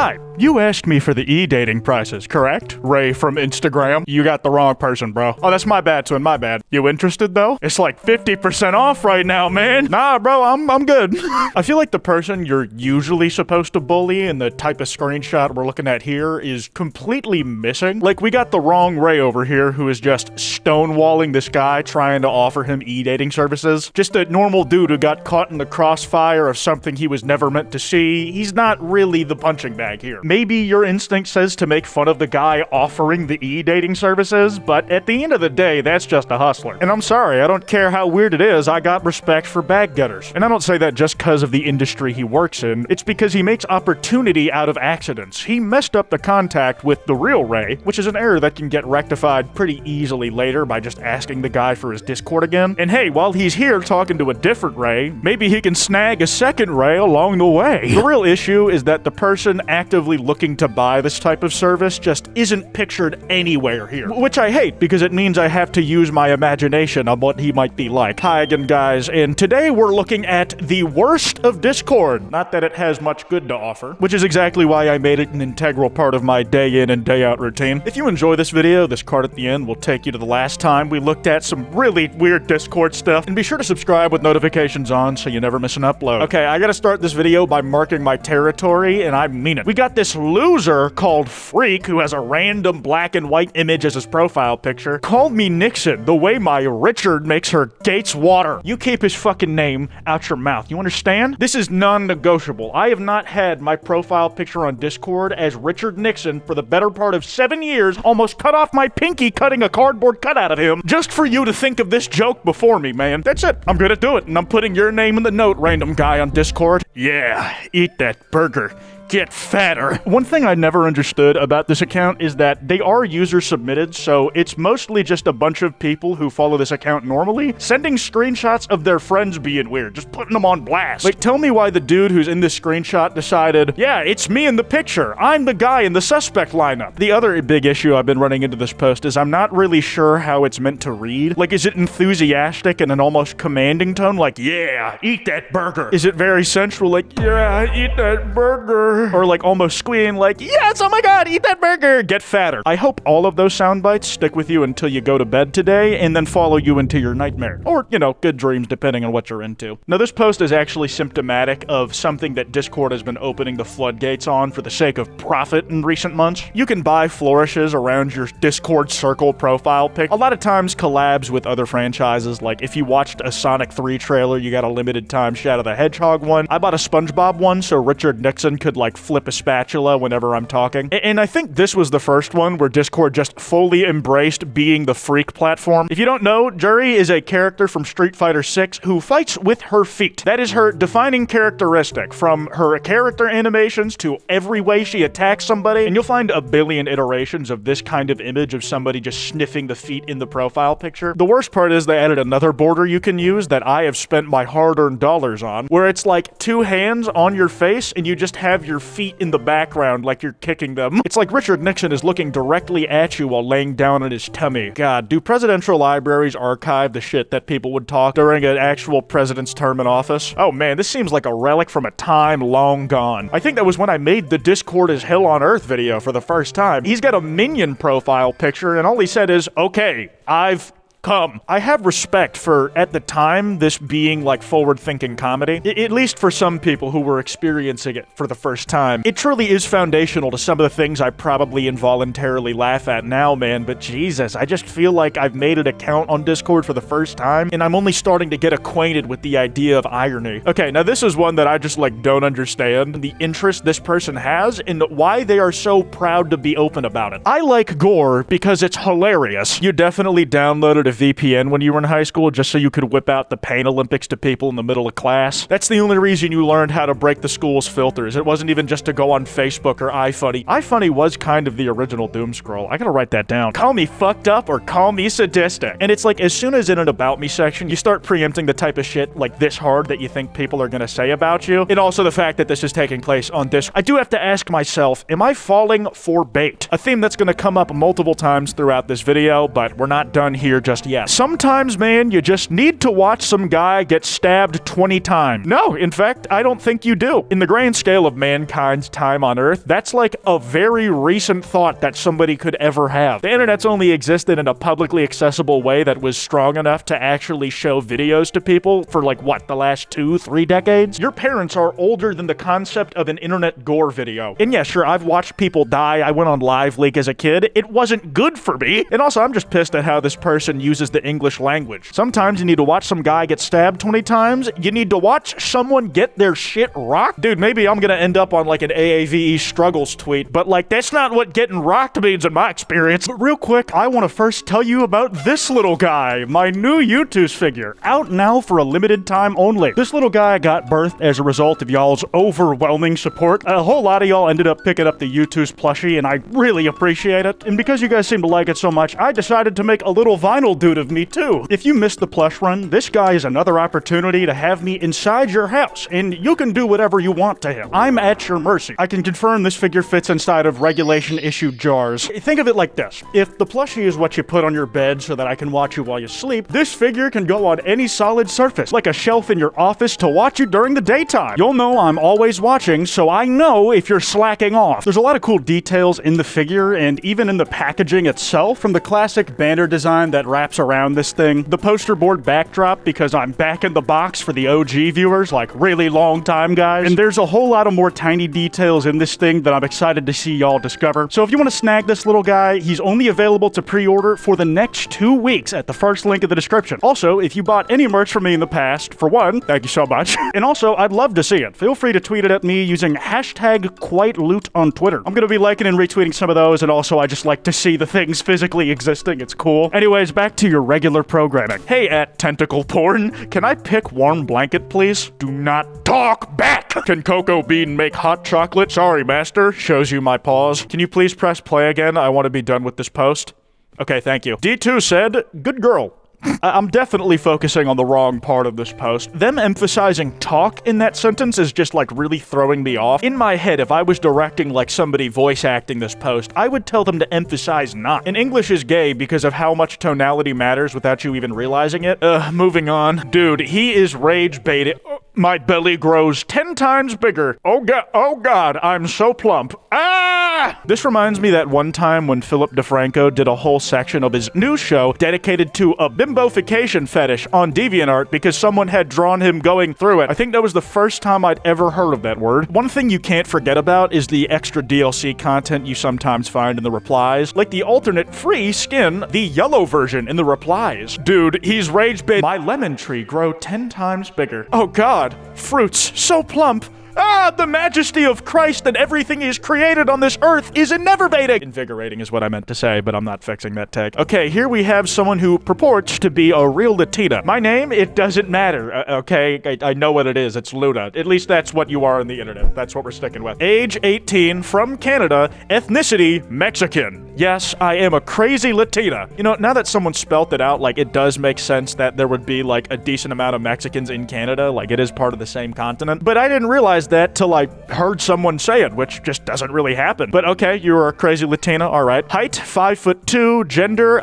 Hi, you asked me for the e-dating prices, correct? Ray from Instagram? You got the wrong person, bro. Oh, that's my bad, twin, my bad. You interested, though? It's like 50% off right now, man. Nah, bro, I'm good. I feel like the person you're usually supposed to bully and the type of screenshot we're looking at here is completely missing. Like, we got the wrong Ray over here who is just stonewalling this guy trying to offer him e-dating services. Just a normal dude who got caught in the crossfire of something he was never meant to see. He's not really the punching bag here. Maybe your instinct says to make fun of the guy offering the e-dating services, but at the end of the day, that's just a hustler. And I'm sorry, I don't care how weird it is, I got respect for bag getters. And I don't say that just because of the industry he works in, it's because he makes opportunity out of accidents. He messed up the contact with the real Ray, which is an error that can get rectified pretty easily later by just asking the guy for his Discord again. And hey, while he's here talking to a different Ray, maybe he can snag a second Ray along the way. The real issue is that the person actively looking to buy this type of service just isn't pictured anywhere here, which I hate because it means I have to use my imagination on what he might be like. Hi again, guys, and today we're looking at the worst of Discord. Not that it has much good to offer, which is exactly why I made it an integral part of my day in and day out routine. If you enjoy this video, this card at the end will take you to the last time we looked at some really weird Discord stuff, and be sure to subscribe with notifications on so you never miss an upload. Okay, I gotta start this video by marking my territory, and I mean it. We got this loser called Freak who has a random black and white image as his profile picture. Called me Nixon the way my Richard makes her Gates water. You keep his fucking name out your mouth, you understand? This is non-negotiable. I have not had my profile picture on Discord as Richard Nixon for the better part of 7 years, almost cut off my pinky cutting a cardboard cutout of him, just for you to think of this joke before me, man. That's it. I'm gonna do it, and I'm putting your name in the note, random guy on Discord. Yeah, eat that burger. Get fatter. One thing I never understood about this account is that they are user submitted, so it's mostly just a bunch of people who follow this account normally sending screenshots of their friends being weird, just putting them on blast. Like, tell me why the dude who's in this screenshot decided, yeah, it's me in the picture. I'm the guy in the suspect lineup. The other big issue I've been running into this post is I'm not really sure how it's meant to read. Like, is it enthusiastic in an almost commanding tone? Like, yeah, eat that burger. Is it very sensual? Like, yeah, eat that burger. Or like almost squealing like, yes, oh my god, eat that burger, get fatter. I hope all of those sound bites stick with you until you go to bed today and then follow you into your nightmare. Or, you know, good dreams depending on what you're into. Now this post is actually symptomatic of something that Discord has been opening the floodgates on for the sake of profit in recent months. You can buy flourishes around your Discord circle profile pic. A lot of times collabs with other franchises, like if you watched a Sonic 3 trailer, you got a limited time Shadow the Hedgehog one. I bought a SpongeBob one so Richard Nixon could like flip a spatula whenever I'm talking. And I think this was the first one where Discord just fully embraced being the freak platform. If you don't know, Juri is a character from Street Fighter 6 who fights with her feet. That is her defining characteristic, from her character animations to every way she attacks somebody. And you'll find a billion iterations of this kind of image of somebody just sniffing the feet in the profile picture. The worst part is they added another border you can use that I have spent my hard-earned dollars on, where it's like two hands on your face and you just have your feet in the background like you're kicking them. It's like Richard Nixon is looking directly at you while laying down on his tummy. God, do presidential libraries archive the shit that people would talk during an actual president's term in office? Oh man, this seems like a relic from a time long gone. I think that was when I made the Discord is hell on earth video for the first time. He's got a minion profile picture and all he said is, okay, I've come. I have respect for, at the time, this being like forward-thinking comedy. At least for some people who were experiencing it for the first time. It truly is foundational to some of the things I probably involuntarily laugh at now, man, but Jesus, I just feel like I've made an account on Discord for the first time, and I'm only starting to get acquainted with the idea of irony. Okay, now this is one that I just like don't understand, the interest this person has and why they are so proud to be open about it. I like Gore because it's hilarious. You definitely downloaded a VPN when you were in high school just so you could whip out the Pain Olympics to people in the middle of class. That's the only reason you learned how to break the school's filters. It wasn't even just to go on Facebook or iFunny. iFunny was kind of the original doom scroll. I gotta write that down. Call me fucked up or call me sadistic. And it's like as soon as in an about me section, you start preempting the type of shit like this hard that you think people are gonna say about you. And also the fact that this is taking place on this. I do have to ask myself, am I falling for bait? A theme that's gonna come up multiple times throughout this video, but we're not done here just just yet. Sometimes, man, you just need to watch some guy get stabbed 20 times. No, in fact, I don't think you do. In the grand scale of mankind's time on Earth, that's like a very recent thought that somebody could ever have. The internet's only existed in a publicly accessible way that was strong enough to actually show videos to people for like, what, the last 2-3 decades? Your parents are older than the concept of an internet Gore video. And yeah, sure, I've watched people die. I went on Live Leak as a kid. It wasn't good for me. And also, I'm just pissed at how this person uses the English language. Sometimes you need to watch some guy get stabbed 20 times. You need to watch someone get their shit rocked. Dude, maybe I'm gonna end up on like an AAVE struggles tweet, but like, that's not what getting rocked means in my experience. But real quick, I want to first tell you about this little guy, my new YouTube figure, out now for a limited time only. This little guy got birthed as a result of y'all's overwhelming support. A whole lot of y'all ended up picking up the YouTube's plushie, and I really appreciate it. And because you guys seem to like it so much, I decided to make a little vinyl dude of me too. If you missed the plush run, this guy is another opportunity to have me inside your house, and you can do whatever you want to him. I'm at your mercy. I can confirm this figure fits inside of regulation-issued jars. Think of it like this. If the plushie is what you put on your bed so that I can watch you while you sleep, this figure can go on any solid surface, like a shelf in your office to watch you during the daytime. You'll know I'm always watching, so I know if you're slacking off. There's a lot of cool details in the figure, and even in the packaging itself, from the classic banner design that wraps around this thing, the poster board backdrop, because I'm back in the box for the OG viewers, like really long time guys, and there's a whole lot of more tiny details in this thing that I'm excited to see y'all discover. So if you want to snag this little guy, he's only available to pre-order for the next 2 weeks at the first link in the description. Also, if you bought any merch from me in the past, for one, thank you so much. And also, I'd love to see it. Feel free to tweet it at me using hashtag #QuiteLoot on Twitter. I'm gonna be liking and retweeting some of those, and also I just like to see the things physically existing. It's cool. Anyways, back to your regular programming. Hey, at Tentacle Porn, can I pick warm blanket, please? Do not talk back! Can Cocoa Bean make hot chocolate? Sorry, master. Shows you my paws. Can you please press play again? I want to be done with this post. Okay, thank you. D2 said, good girl. I'm definitely focusing on the wrong part of this post. Them emphasizing talk in that sentence is just like really throwing me off. In my head, if I was directing like somebody voice acting this post, I would tell them to emphasize not. And English is gay because of how much tonality matters without you even realizing it. Moving on. Dude, he is rage baiting. My belly grows 10 times bigger. Oh god, I'm so plump. Ah! This reminds me that one time when Philip DeFranco did a whole section of his news show dedicated to a bimbofication fetish on DeviantArt because someone had drawn him going through it. I think that was the first time I'd ever heard of that word. One thing you can't forget about is the extra DLC content you sometimes find in the replies, like the alternate free skin, the yellow version in the replies. Dude, he's rage bait. My lemon tree grow 10 times bigger. Oh god. Fruits so plump. Ah, the majesty of Christ and everything he's created on this earth is enervating. Invigorating is what I meant to say, but I'm not fixing that tag. Okay, here we have someone who purports to be a real Latina. My name, it doesn't matter, okay? I know what it is. It's Luna. At least that's what you are on the internet. That's what we're sticking with. Age 18, from Canada, ethnicity Mexican. Yes, I am a crazy Latina. You know, now that someone spelt it out, like, it does make sense that there would be, like, a decent amount of Mexicans in Canada. Like, it is part of the same continent. But I didn't realize that till I heard someone say it, which just doesn't really happen. But okay, you're a crazy Latina, alright. Height, 5'2", gender,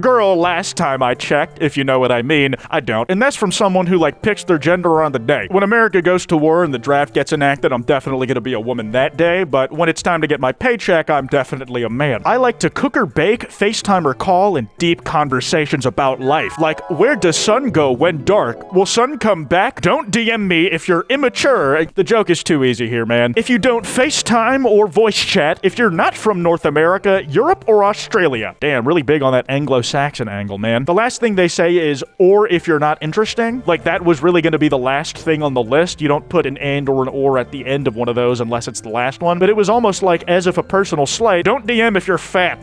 girl last time I checked, if you know what I mean. I don't. And that's from someone who, like, picks their gender on the day. When America goes to war and the draft gets enacted, I'm definitely gonna be a woman that day, but when it's time to get my paycheck, I'm definitely a man. I like to cook or bake, FaceTime or call, and deep conversations about life. Like, where does sun go when dark? Will sun come back? Don't DM me if you're immature. The joke is too easy here, man. If you don't FaceTime or voice chat, if you're not from North America, Europe, or Australia. Damn, really big on that Anglo-Saxon angle, man. The last thing they say is, or if you're not interesting. Like, that was really gonna be the last thing on the list. You don't put an and or an or at the end of one of those unless it's the last one. But it was almost like as if a personal slight. Don't DM if you're fat.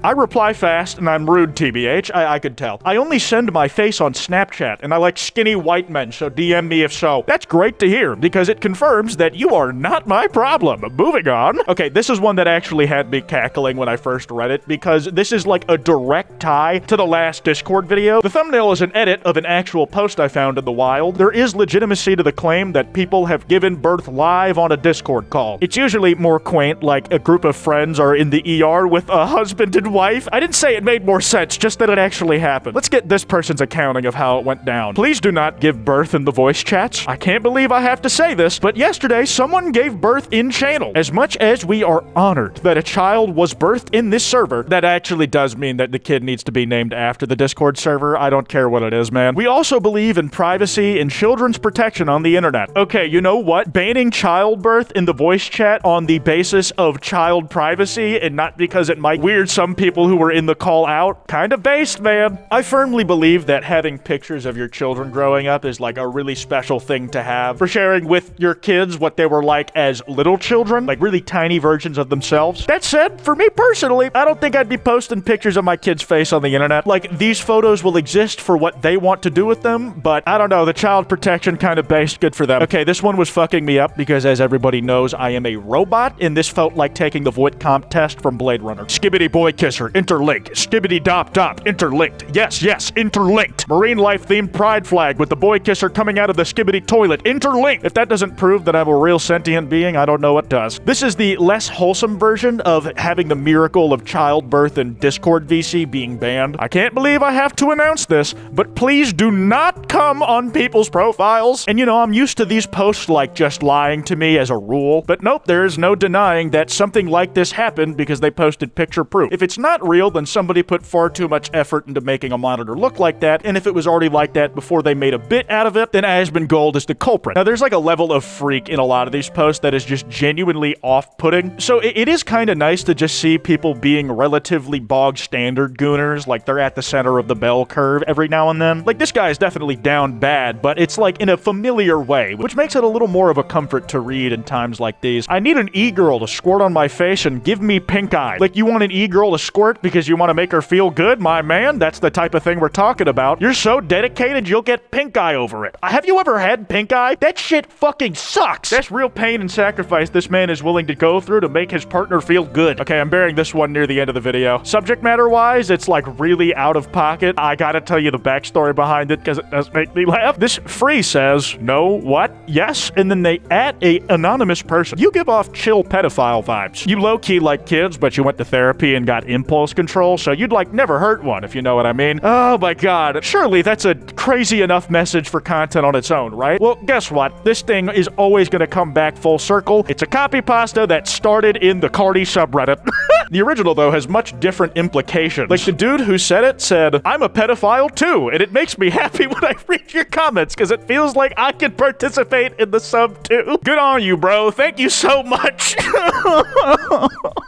I reply fast, and I'm rude, TBH. I could tell. I only send my face on Snapchat, and I like skinny white men, so DM me if so. That's great to hear, because it confirms that you are not my problem. Moving on. Okay, this is one that actually had me cackling when I first read it, because this is like a direct tie to the last Discord video. The thumbnail is an edit of an actual post I found in the wild. There is legitimacy to the claim that people have given birth live on a Discord call. It's usually more quaint, like a group of friends are in the ER with a husband and wife. I didn't say it made more sense, just that it actually happened. Let's get this person's accounting of how it went down. Please do not give birth in the voice chats. I can't believe I have to say this, but yesterday someone gave birth in channel. As much as we are honored that a child was birthed in this server, that actually does mean that the kid needs to be named after the Discord server. I don't care what it is, man. We also believe in privacy and children's protection on the internet. Okay, you know what? Banning childbirth in the voice chat on the basis of child privacy and not because it might weird some people who were in the call out, kind of based, man. I firmly believe that having pictures of your children growing up is like a really special thing to have for sharing with your kids what they were like as little children, like really tiny versions of themselves. That said, for me personally, I don't think I'd be posting pictures of my kid's face on the internet. Like, these photos will exist for what they want to do with them, but I don't know, the child protection kind of based, good for them. Okay, this one was fucking me up because, as everybody knows, I am a robot, and this felt like taking the Voight comp test from Blade Runner. Skibbity boy kisser, interlinked. Skibbity dop dop, interlinked. Yes, interlinked. Marine life themed pride flag with the boy kisser coming out of the skibbity toilet, interlinked. If that doesn't prove that I'm a real sentient being, I don't know what does. This is the less wholesome version of having the miracle of childbirth and Discord VC being banned. I can't believe I have to announce this, but please do not come on people's profiles. And you know, I'm used to these posts like just lying to me as a rule, but nope, there is no denying that something like this happened because they posted picture proof. If it's not real, then somebody put far too much effort into making a monitor look like that, and if it was already like that before they made a bit out of it, then Asmongold is the culprit. Now, there's like a level of freak in a lot of these posts that is just genuinely off-putting, so it is kind of nice to just see people being relatively bog-standard gooners, like they're at the center of the bell curve every now and then. Like, this guy is definitely down bad, but it's like in a familiar way, which makes it a little more of a comfort to read in times like these. I need an e-girl to squirt on my face and give me pink eye. Like, you want an e-girl to squirt because you want to make her feel good, my man? That's the type of thing we're talking about. You're so dedicated, you'll get pink eye over it. Have you ever had pink eye? That shit fucking sucks. That's real pain and sacrifice this man is willing to go through to make his partner feel good. Okay, I'm burying this one near the end of the video. Subject matter-wise, it's like really out of pocket. I gotta tell you the backstory behind it because it does make me laugh. This free says, no, what? Yes, and then they add a anonymous person. You give off chill pedophile vibes. You low-key like kids, but you went to therapy and got impulse control, so you'd like never hurt one, if you know what I mean. Oh my god. Surely that's a crazy enough message for content on its own, right? Well, guess what? This thing is always gonna come back full circle. It's a copy pasta that started in the Cardi subreddit. The original, though, has much different implications. Like, the dude who said it said, I'm a pedophile too, and it makes me happy when I read your comments, because it feels like I can participate in the sub too. Good on you, bro. Thank you so much.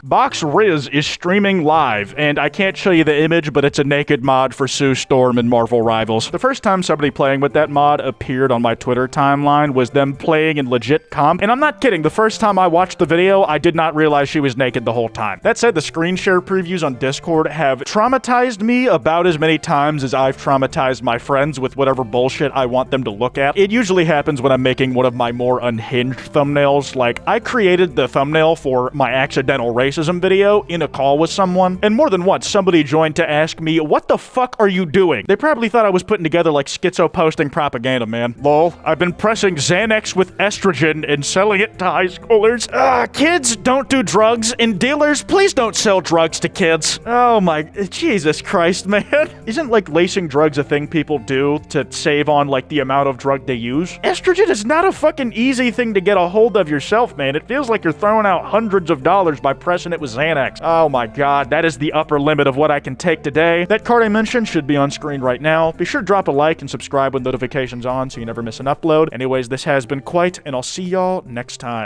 Box Riz is streaming live, and I can't show you the image, but it's a naked mod for Sue Storm and Marvel Rivals. The first time somebody playing with that mod appeared on my Twitter timeline was them playing in legit comp, and I'm not kidding, the first time I watched the video, I did not realize she was naked the whole time. That said, the screen share previews on Discord have traumatized me about as many times as I've traumatized my friends with whatever bullshit I want them to look at. It usually happens when I'm making one of my more unhinged thumbnails. Like, I created the thumbnail for my accidental racism video in a call with someone, and more than once, somebody joined to ask me, what the fuck are you doing? They probably thought I was putting together like schizo-posting propaganda, man. Lol, I've been pressing Xanax with estrogen and selling it to high schoolers. Kids don't do drugs, and dealers, please don't sell drugs to kids. Oh my, Jesus Christ, man. Isn't like lacing drugs a thing people do to save on like the amount of drug they use? Estrogen is not a fucking easy thing to get a hold of yourself, man. It feels like you're throwing out hundreds of dollars by pressing it with Xanax. Oh my god, that is the upper limit of what I can take today. That card I mentioned should be on screen right now. Be sure to drop a like and subscribe with notifications on so you never miss an upload. Anyways, this has been Kwite, and I'll see y'all next time.